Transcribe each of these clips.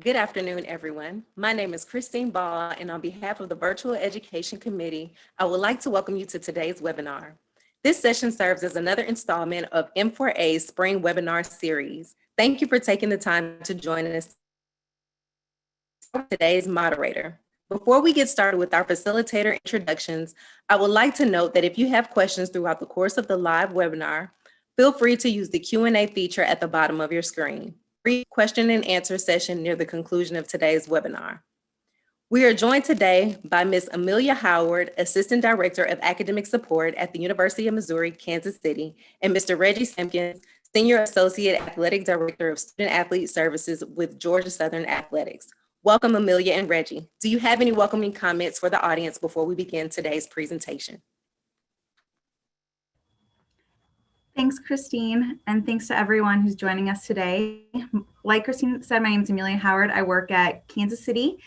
Good afternoon, everyone. My name is Christine Ball, and on behalf of the Virtual Education Committee, I would like to welcome you to today's webinar. This session serves as another installment of N4A's Spring Webinar Series. Thank you for taking the time to join us. Today's moderator. Before we get started with our facilitator introductions, I would like to note that if you have questions throughout the course of the live webinar, feel free to use the Q&A feature at the bottom of your screen. Brief question and answer session near the conclusion of today's webinar. We are joined today by Ms. Amelia Howard, Assistant Director of Academic Support at the University of Missouri, Kansas City, and Mr. Reggie Simpkins, Senior Associate Athletic Director of Student Athlete Services with Georgia Southern Athletics. Welcome, Amelia and Reggie. Do you have any welcoming comments for the audience before we begin today's presentation? Thanks, Christine, and thanks to everyone who's joining us today. Like Christine said, my name is Amelia Howard. I work at Kansas City,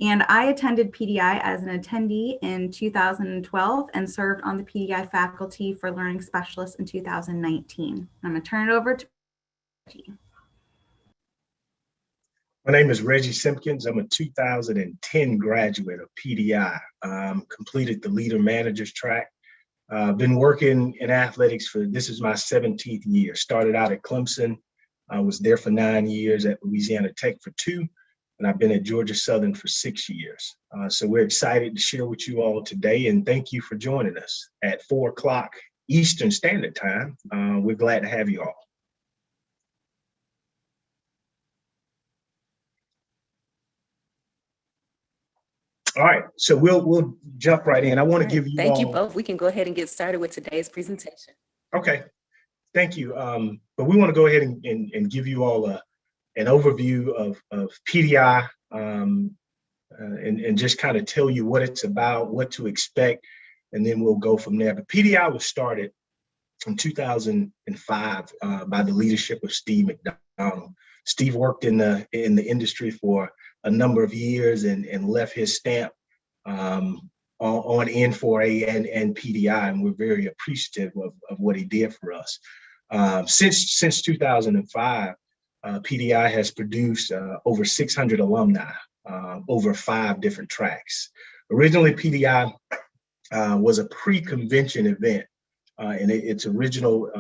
and I attended PDI as an attendee in 2012 and served on the PDI faculty for learning specialists in 2019. I'm going to turn it over to Reggie. My name is Reggie Simpkins. I'm a 2010 graduate of PDI. Completed the leader manager's track. Been working in athletics this is my 17th year. Started out at Clemson. I was there for 9 years, at Louisiana Tech for 2, and I've been at Georgia Southern for 6 years. So we're excited to share with you all today, and thank you for joining us at 4 o'clock Eastern Standard Time. We're glad to have you all. All right, so we'll jump right in. I want to give you Thank you both. We can go ahead and get started with today's presentation. Okay, thank you. But we want to go ahead and give you all an overview of PDI and just kind of tell you what it's about, what to expect, and then we'll go from there. But PDI was started in 2005 by the leadership of Steve McDonald. Steve worked in the industry for a number of years and left his stamp on N4A and PDI, and we're very appreciative of what he did for us. Since 2005, PDI has produced over 600 alumni over 5 different tracks. Originally, PDI was a pre-convention event, and its original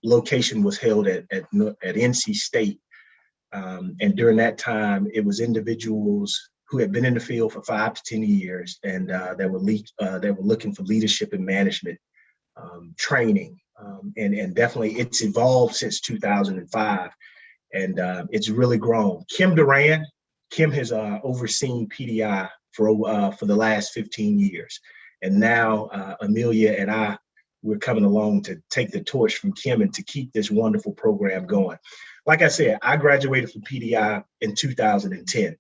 location was held at NC State. And during that time, it was individuals who had been in the field for 5 to 10 years and that were looking for leadership and management training. And definitely it's evolved since 2005, and it's really grown. Kim has overseen PDI for the last 15 years. And now Amelia and we're coming along to take the torch from Kim and to keep this wonderful program going. Like I said, I graduated from PDI in 2010,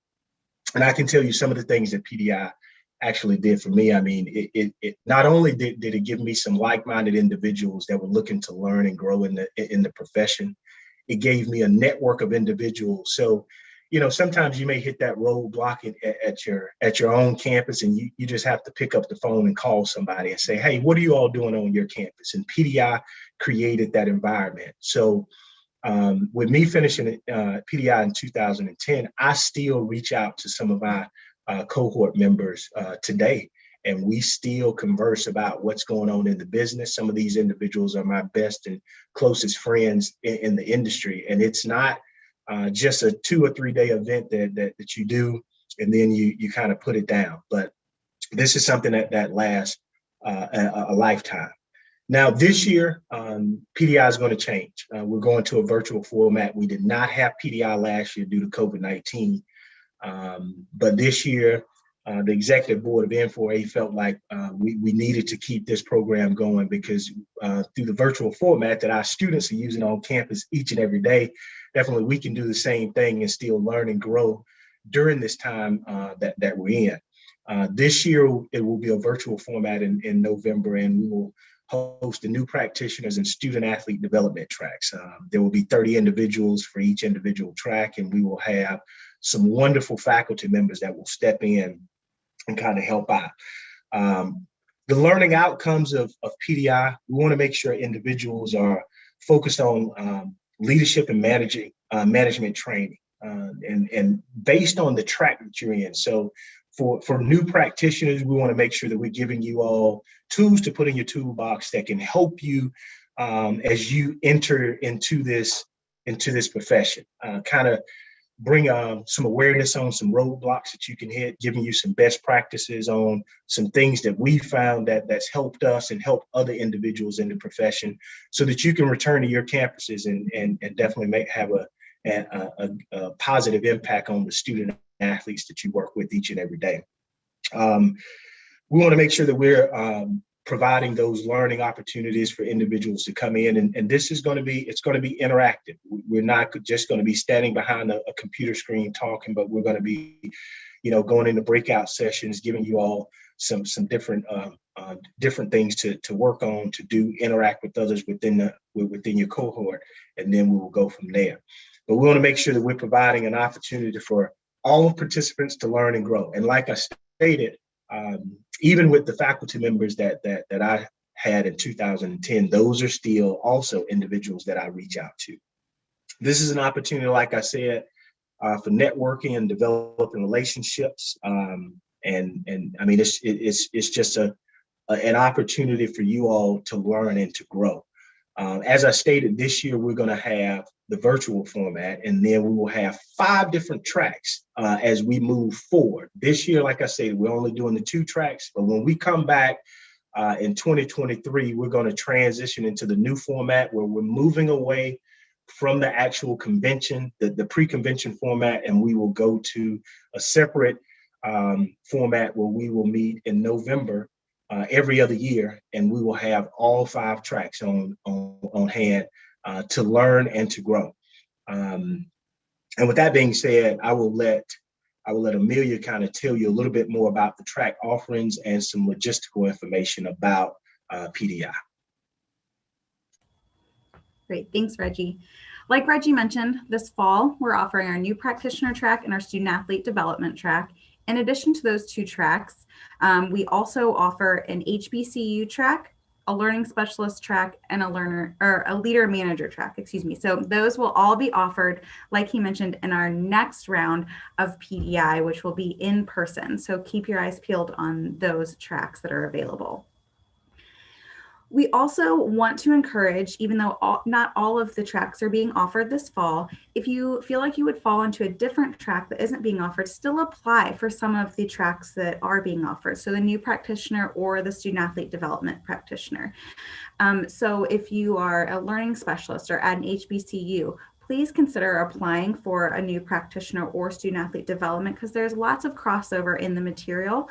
and I can tell you some of the things that PDI actually did for me. I mean, it not only did it give me some like-minded individuals that were looking to learn and grow in the profession, it gave me a network of individuals. So, you know, sometimes you may hit that roadblock at your own campus, and you just have to pick up the phone and call somebody and say, hey, what are you all doing on your campus? And PDI created that environment. So with me finishing PDI in 2010, I still reach out to some of my cohort members today, and we still converse about what's going on in the business. Some of these individuals are my best and closest friends in the industry, and it's not just a 2 or 3 day event that you do and then you kind of put it down. But this is something that lasts a lifetime. Now, this year, PDI is going to change. We're going to a virtual format. We did not have PDI last year due to COVID-19. But this year, the executive board of N4A felt like we needed to keep this program going because through the virtual format that our students are using on campus each and every day, definitely we can do the same thing and still learn and grow during this time that we're in. This year, it will be a virtual format in November, and we will host the new practitioners and student athlete development tracks. There will be 30 individuals for each individual track, and we will have some wonderful faculty members that will step in and kind of help out. The learning outcomes of PDI, we want to make sure individuals are focused on leadership and management training. and based on the track that you're in. So for new practitioners, we want to make sure that we're giving you all tools to put in your toolbox that can help you as you enter into this profession. Kind of bring some awareness on some roadblocks that you can hit, giving you some best practices on some things that we found that's helped us and helped other individuals in the profession, so that you can return to your campuses and definitely have a positive impact on the student athletes that you work with each and every day. We want to make sure that we're providing those learning opportunities for individuals to come in, and this is going to be interactive. We're not just going to be standing behind a computer screen talking, but we're going to be, going into breakout sessions, giving you all some different things to work on, to do, interact with others within your cohort, and then we will go from there. But we want to make sure that we're providing an opportunity for all participants to learn and grow. And like I stated, even with the faculty members that I had in 2010, those are still also individuals that I reach out to. This is an opportunity, like I said, for networking and developing relationships. And I mean, it's just an opportunity for you all to learn and to grow. As I stated, this year we're going to have the virtual format, and then we will have 5 different tracks as we move forward. This year, like I said, we're only doing the 2 tracks, but when we come back in 2023, we're going to transition into the new format where we're moving away from the actual convention, the pre-convention format, and we will go to a separate format where we will meet in November every other year, and we will have all 5 tracks on hand to learn and to grow. And with that being said, I will let Amelia kind of tell you a little bit more about the track offerings and some logistical information about PDI. Great, thanks, Reggie. Like Reggie mentioned, this fall, we're offering our new practitioner track and our student athlete development track. In addition to those 2 tracks, we also offer an HBCU track, a learning specialist track, and a leader manager track, So those will all be offered, like he mentioned, in our next round of PDI, which will be in person. So keep your eyes peeled on those tracks that are available. We also want to encourage, even though not all of the tracks are being offered this fall, if you feel like you would fall into a different track that isn't being offered, still apply for some of the tracks that are being offered. So the new practitioner or the student athlete development practitioner. So if you are a learning specialist or at an HBCU, please consider applying for a new practitioner or student athlete development, because there's lots of crossover in the material.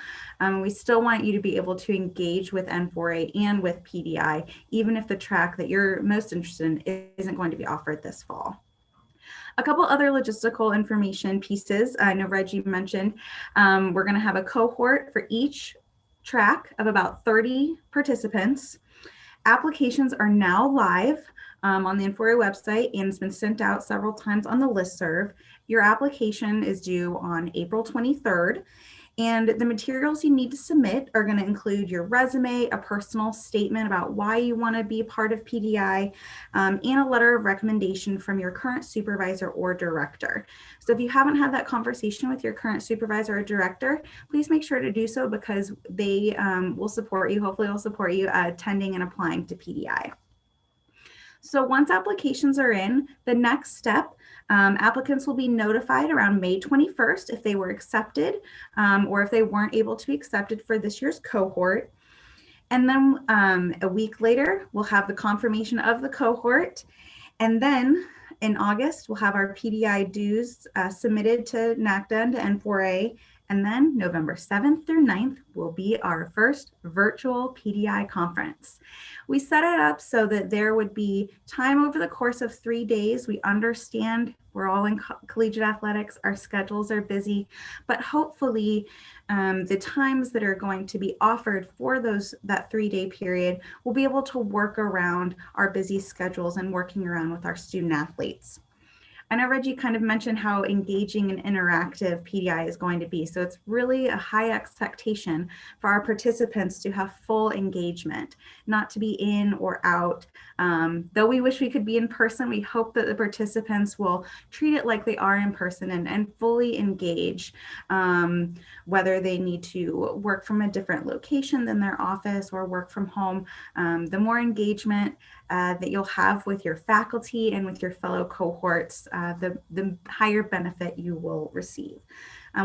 We still want you to be able to engage with N4A and with PDI, even if the track that you're most interested in isn't going to be offered this fall. A couple other logistical information pieces I know Reggie mentioned. We're going to have a cohort for each track of about 30 participants. Applications are now live on the N4A website, and it's been sent out several times on the listserv. Your application is due on April 23rd, and the materials you need to submit are going to include your resume, a personal statement about why you want to be part of PDI, and a letter of recommendation from your current supervisor or director. So if you haven't had that conversation with your current supervisor or director, please make sure to do so, because they will support you, hopefully will support you attending and applying to PDI. So once applications are in, the next step, applicants will be notified around May 21st if they were accepted or if they weren't able to be accepted for this year's cohort. And then a week later, we'll have the confirmation of the cohort. And then in August, we'll have our PDI dues submitted to NACDA and to N4A. And then November 7th through 9th will be our first virtual PDI conference. We set it up so that there would be time over the course of 3 days. We understand we're all in collegiate athletics, our schedules are busy, but hopefully the times that are going to be offered for that 3-day period, we'll be able to work around our busy schedules and working around with our student athletes. I know Reggie kind of mentioned how engaging and interactive PDI is going to be. So it's really a high expectation for our participants to have full engagement, not to be in or out. Though we wish we could be in person, we hope that the participants will treat it like they are in person and fully engage, whether they need to work from a different location than their office or work from home. The more engagement that you'll have with your faculty and with your fellow cohorts, the higher benefit you will receive.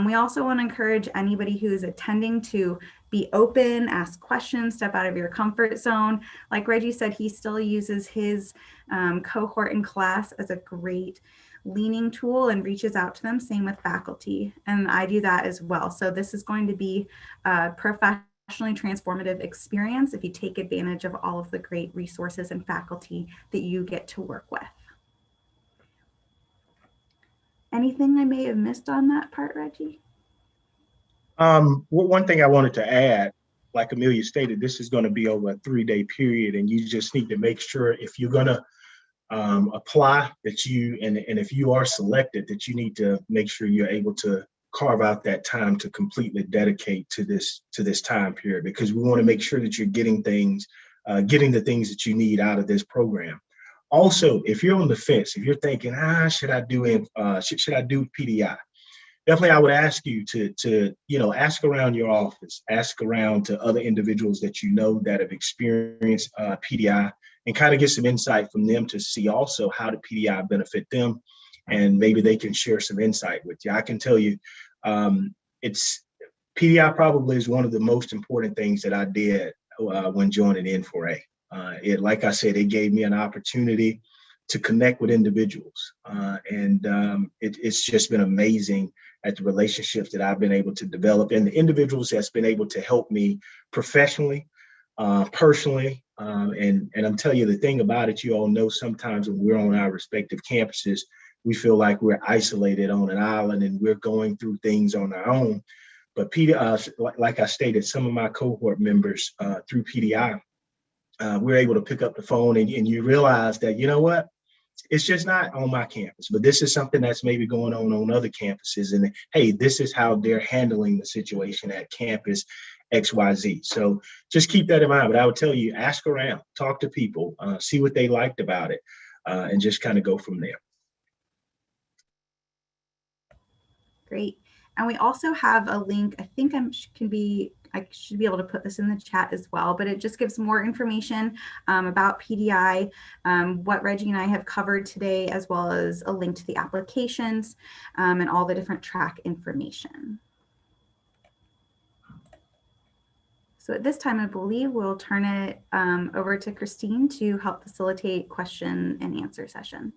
We also want to encourage anybody who is attending to be open, ask questions, step out of your comfort zone. Like Reggie said, he still uses his cohort in class as a great leaning tool and reaches out to them. Same with faculty, and I do that as well. So this is going to be a professionally transformative experience if you take advantage of all of the great resources and faculty that you get to work with. Anything I may have missed on that part, Reggie? One thing I wanted to add, like Amelia stated, this is going to be over a 3-day period, and you just need to make sure if you're going to apply that you, and if you are selected, that you need to make sure you're able to carve out that time to completely dedicate to this time period, because we want to make sure that you're getting the things that you need out of this program. Also, if you're on the fence, if you're thinking, should I do PDI? Definitely, I would ask you to ask around your office, ask around to other individuals that you know that have experienced PDI, and kind of get some insight from them to see also how the PDI benefit them, and maybe they can share some insight with you. I can tell you, PDI probably is one of the most important things that I did when joining N4A. Like I said, it gave me an opportunity to connect with individuals, and it's just been amazing at the relationships that I've been able to develop, and the individuals that's been able to help me professionally, personally, and I'm telling you, the thing about it, you all know, sometimes when we're on our respective campuses, we feel like we're isolated on an island and we're going through things on our own. But like I stated, some of my cohort members through PDI, we're able to pick up the phone and you realize that, you know what, it's just not on my campus, but this is something that's maybe going on other campuses. And hey, this is how they're handling the situation at campus XYZ. So just keep that in mind. But I would tell you, ask around, talk to people, see what they liked about it, and just kind of go from there. Great. And we also have a link. I think I should be able to put this in the chat as well, but it just gives more information about PDI, what Reggie and I have covered today, as well as a link to the applications and all the different track information. So at this time, I believe we'll turn it over to Christine to help facilitate question and answer session.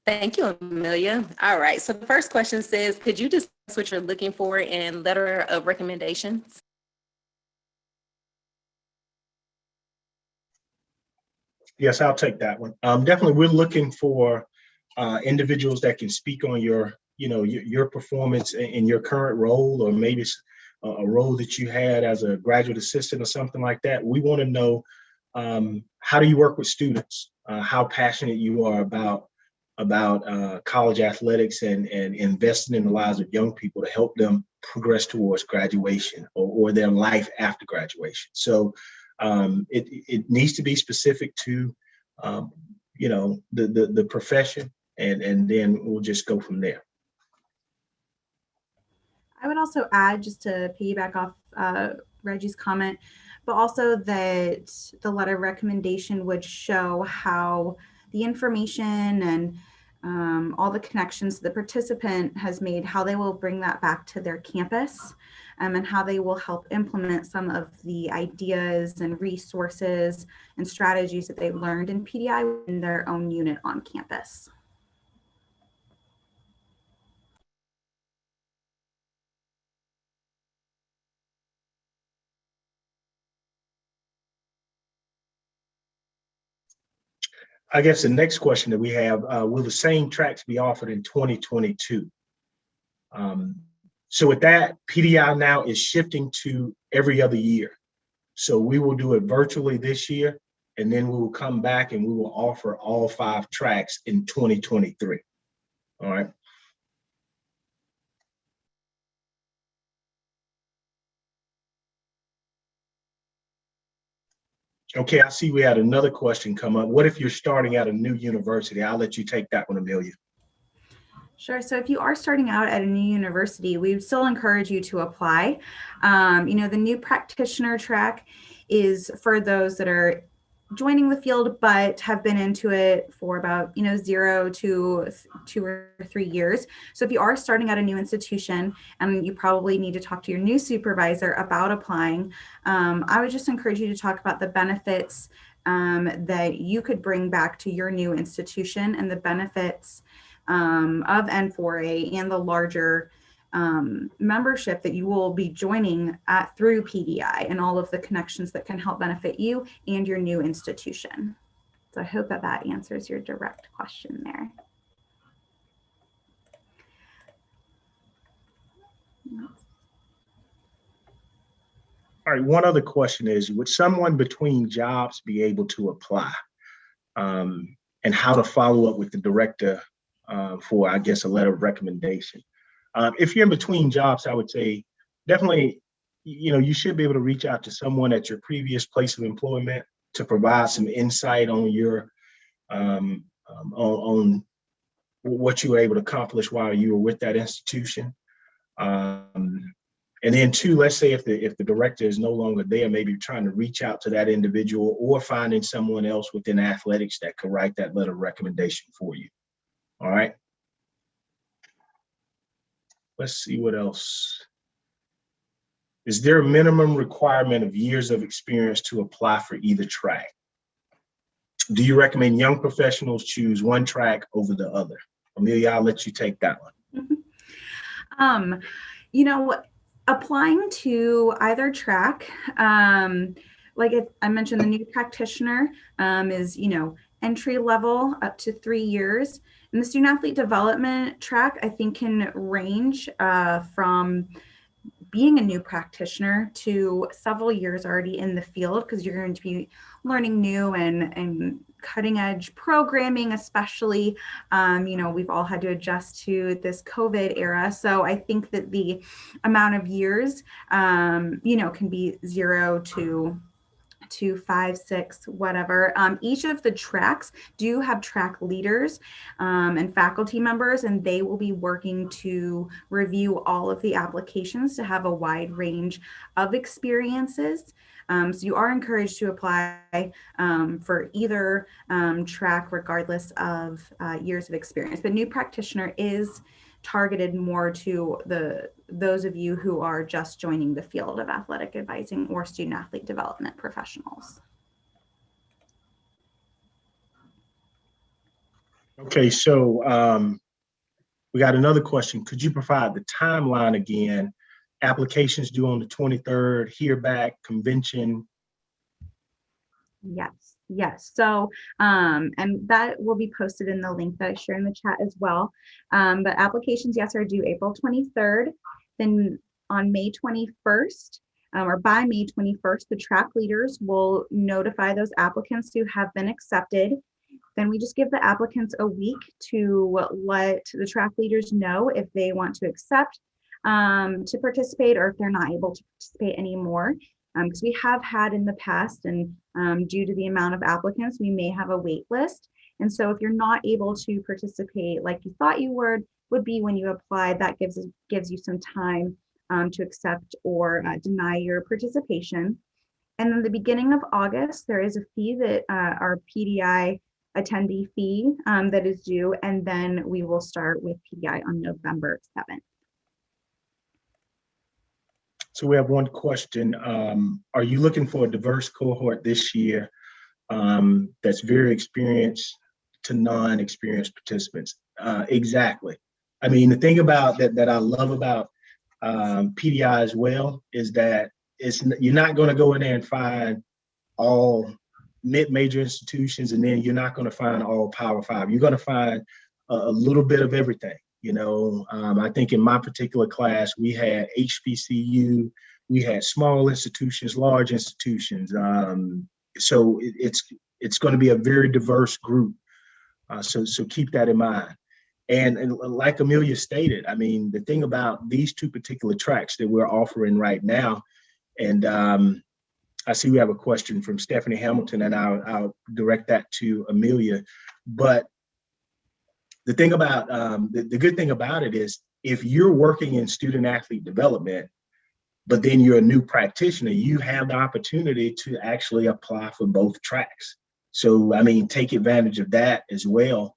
Thank you, Amelia. All right, so the first question says, could you discuss what you're looking for in letter of recommendations? Yes, I'll take that one. Definitely, we're looking for individuals that can speak on your performance in your current role, or maybe a role that you had as a graduate assistant or something like that. We want to know how do you work with students, how passionate you are about college athletics and investing in the lives of young people to help them progress towards graduation or their life after graduation. So it needs to be specific to the profession, and then we'll just go from there. I would also add, just to piggyback off Reggie's comment, but also that the letter of recommendation would show how the information and all the connections the participant has made, how they will bring that back to their campus, and how they will help implement some of the ideas and resources and strategies that they've learned in PDI in their own unit on campus. I guess the next question that we have, will the same tracks be offered in 2022? So with that, PDI now is shifting to every other year. So we will do it virtually this year, and then we will come back and we will offer all 5 tracks in 2023. All right. Okay, I see we had another question come up. What if you're starting at a new university? I'll let you take that one, Amelia. Sure. So if you are starting out at a new university, we would still encourage you to apply. The new practitioner track is for those that are joining the field but have been into it for about 0 to 2 or 3 years. So if you are starting at a new institution, and you probably need to talk to your new supervisor about applying, I would just encourage you to talk about the benefits that you could bring back to your new institution, and the benefits of N4A and the larger membership that you will be joining through PDI, and all of the connections that can help benefit you and your new institution. So I hope that answers your direct question there. All right, one other question is, would someone between jobs be able to apply? And how to follow up with the director for, I guess, a letter of recommendation. If you're in between jobs, I would say definitely, you should be able to reach out to someone at your previous place of employment to provide some insight on your on what you were able to accomplish while you were with that institution. And then 2, let's say if the director is no longer there, maybe trying to reach out to that individual, or finding someone else within athletics that could write that letter of recommendation for you. All right. Let's see what else. Is there a minimum requirement of years of experience to apply for either track? Do you recommend young professionals choose one track over the other? Amelia, I'll let you take that one. Applying to either track, like I mentioned, the new practitioner is, entry level up to 3 years. And the student athlete development track, I think, can range from being a new practitioner to several years already in the field, because you're going to be learning new and cutting edge programming, especially, we've all had to adjust to this COVID era. So I think that the amount of years, can be 0 to 5, 6, whatever. Each of the tracks do have track leaders and faculty members, and they will be working to review all of the applications to have a wide range of experiences. So you are encouraged to apply for either track, regardless of years of experience. But new practitioner is targeted more to those of you who are just joining the field of athletic advising or student athlete development professionals. Okay, so we got another question. Could you provide the timeline again? Applications due on the 23rd, hear back, convention. Yes. So, and that will be posted in the link that I share in the chat as well. But applications, yes, are due April 23rd. Then on May 21st, or by May 21st, the track leaders will notify those applicants who have been accepted. Then we just give the applicants a week to let the track leaders know if they want to accept to participate, or if they're not able to participate anymore. Because we have had in the past, and due to the amount of applicants, we may have a wait list. And so if you're not able to participate like you thought you would be when you applied, that gives you some time to accept or deny your participation. And then the beginning of August, there is a fee that our PDI attendee fee that is due, and then we will start with PDI on November 7th. So we have one question. Are you looking for a diverse cohort this year that's very experienced to non-experienced participants? Exactly. I mean, the thing about that I love about PDI as well is that you're not going to go in there and find all mid-major institutions, and then you're not going to find all Power 5. You're going to find a little bit of everything. I think in my particular class, we had HBCU, we had small institutions, large institutions. So it's going to be a very diverse group. So keep that in mind. And like Amelia stated, I mean, the thing about these two particular tracks that we're offering right now, and I see we have a question from Stephanie Hamilton, and I'll direct that to Amelia. But the thing about the good thing about it is, if you're working in student athlete development, but then you're a new practitioner, you have the opportunity to actually apply for both tracks. So, I mean, take advantage of that as well,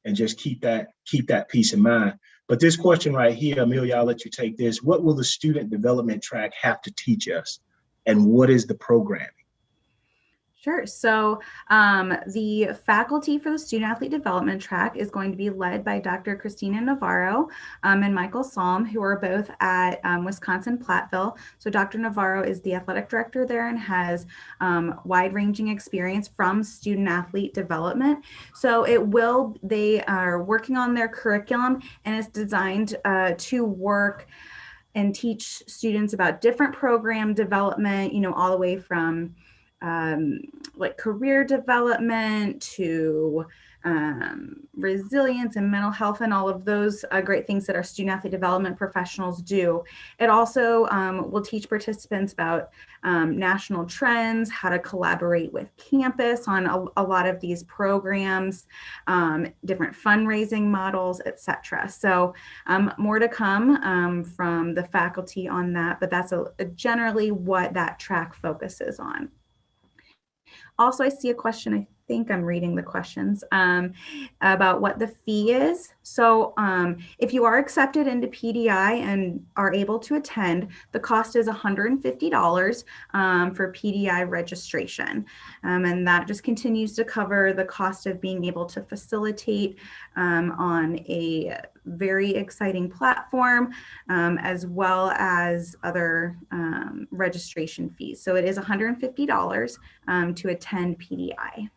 and just keep that piece in mind. But this question right here, Amelia, I'll let you take this. What will the student development track have to teach us, and what is the programming? Sure. So the faculty for the Student Athlete Development track is going to be led by Dr. Christina Navarro and Michael Salm, who are both at Wisconsin Platteville. So Dr. Navarro is the athletic director there and has wide-ranging experience from student athlete development. So they are working on their curriculum, and it's designed to work and teach students about different program development, all the way from like career development to resilience and mental health, and all of those great things that our student athlete development professionals do. It also will teach participants about national trends, how to collaborate with campus on a lot of these programs, different fundraising models, etc. So more to come from the faculty on that, but that's generally what that track focuses on. Also, I see a question, I think I'm reading the questions, about what the fee is. So if you are accepted into PDI and are able to attend, the cost is $150 for PDI registration. And that just continues to cover the cost of being able to facilitate on a very exciting platform, as well as other registration fees. So it is $150 to attend PDI.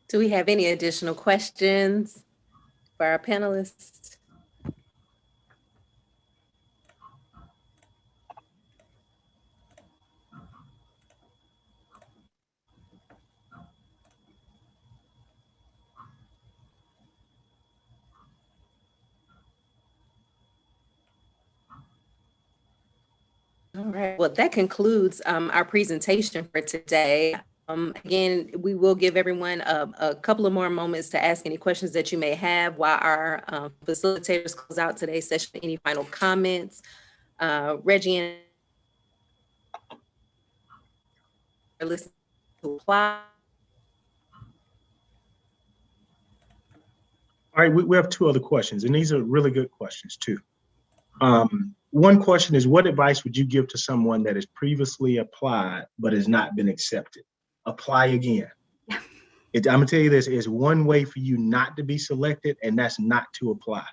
Do we have any additional questions for our panelists? All right, well, that concludes our presentation for today. Again, we will give everyone a couple of more moments to ask any questions that you may have while our facilitators close out today's session. Any final comments? Reggie and listening to apply. All right, we have two other questions, and these are really good questions too. One question is, what advice would you give to someone that has previously applied but has not been accepted? Apply again. Yeah. I'm gonna tell you this, is one way for you not to be selected, and that's not to apply.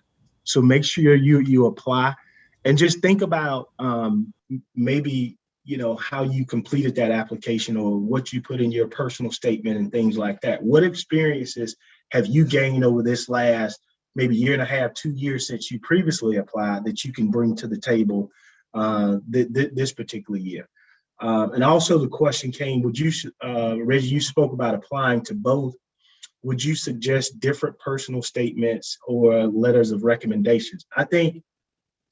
So make sure you apply, and just think about maybe how you completed that application, or what you put in your personal statement and things like that. What experiences have you gained over this last maybe year and a half, 2 years since you previously applied, that you can bring to the table this particular year? And also the question came, would you, Reggie, you spoke about applying to both. Would you suggest different personal statements or letters of recommendations? I think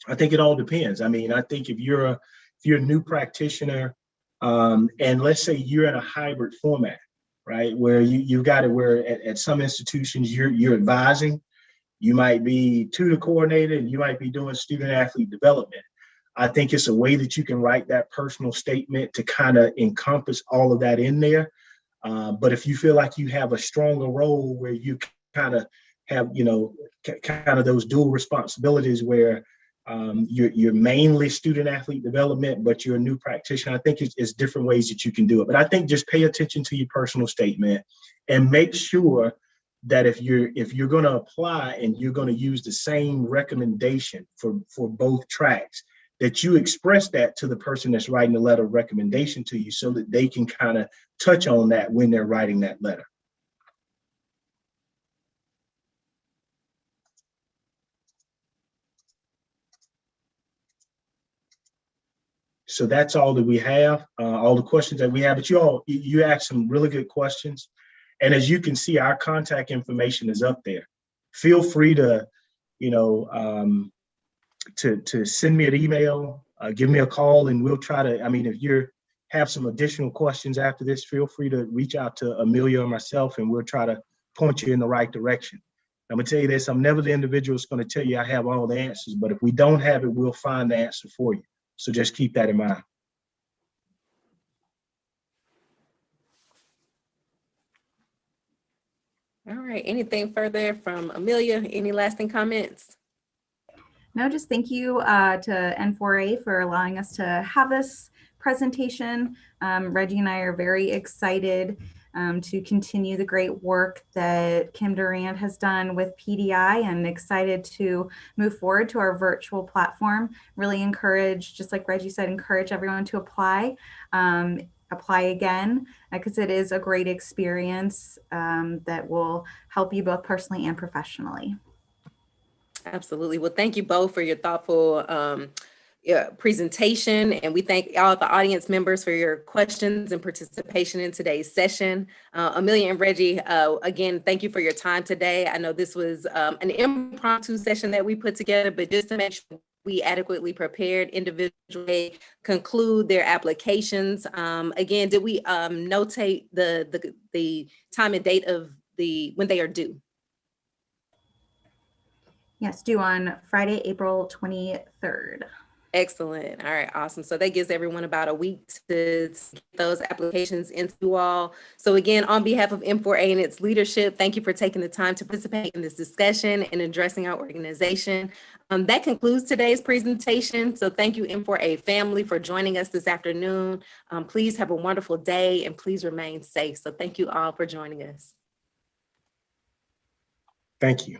it all depends. I mean, I think if you're a new practitioner, and let's say you're in a hybrid format, right, where you've got it where at some institutions you're advising, you might be tutor coordinator, and you might be doing student athlete development. I think it's a way that you can write that personal statement to kind of encompass all of that in there. But if you feel like you have a stronger role where you kind of have, kind of those dual responsibilities where you're mainly student athlete development, but you're a new practitioner, I think it's different ways that you can do it. But I think just pay attention to your personal statement and make sure that if you're going to apply and you're going to use the same recommendation for both tracks, that you express that to the person that's writing the letter of recommendation to you so that they can kind of touch on that when they're writing that letter. So that's all that we have, all the questions that we have. But you asked some really good questions. And as you can see, our contact information is up there. Feel free to, to send me an email, give me a call, and we'll try to, if you have some additional questions after this, feel free to reach out to Amelia or myself, and we'll try to point you in the right direction. I'm gonna tell you this, I'm never the individual that's gonna tell you I have all the answers, but if we don't have it, we'll find the answer for you. So just keep that in mind. All right, anything further from Amelia? Any lasting comments? No, just thank you to N4A for allowing us to have this presentation. Reggie and I are very excited to continue the great work that Kim Durand has done with PDI, and excited to move forward to our virtual platform. Really encourage, just like Reggie said, encourage everyone to apply. Apply again, because it is a great experience that will help you both personally and professionally. Absolutely. Well, thank you both for your thoughtful presentation, and we thank all the audience members for your questions and participation in today's session. Amelia and Reggie, again, thank you for your time today. I know this was an impromptu session that we put together, but just to make sure we adequately prepared individually conclude their applications. Again, did we notate the time and date of when they are due? Yes, due on Friday, April 23rd. Excellent. All right, awesome. So that gives everyone about a week to get those applications into you all. So again, on behalf of N4A and its leadership, thank you for taking the time to participate in this discussion and addressing our organization. That concludes today's presentation. So thank you, N4A family, for joining us this afternoon. Please have a wonderful day and please remain safe. So thank you all for joining us. Thank you.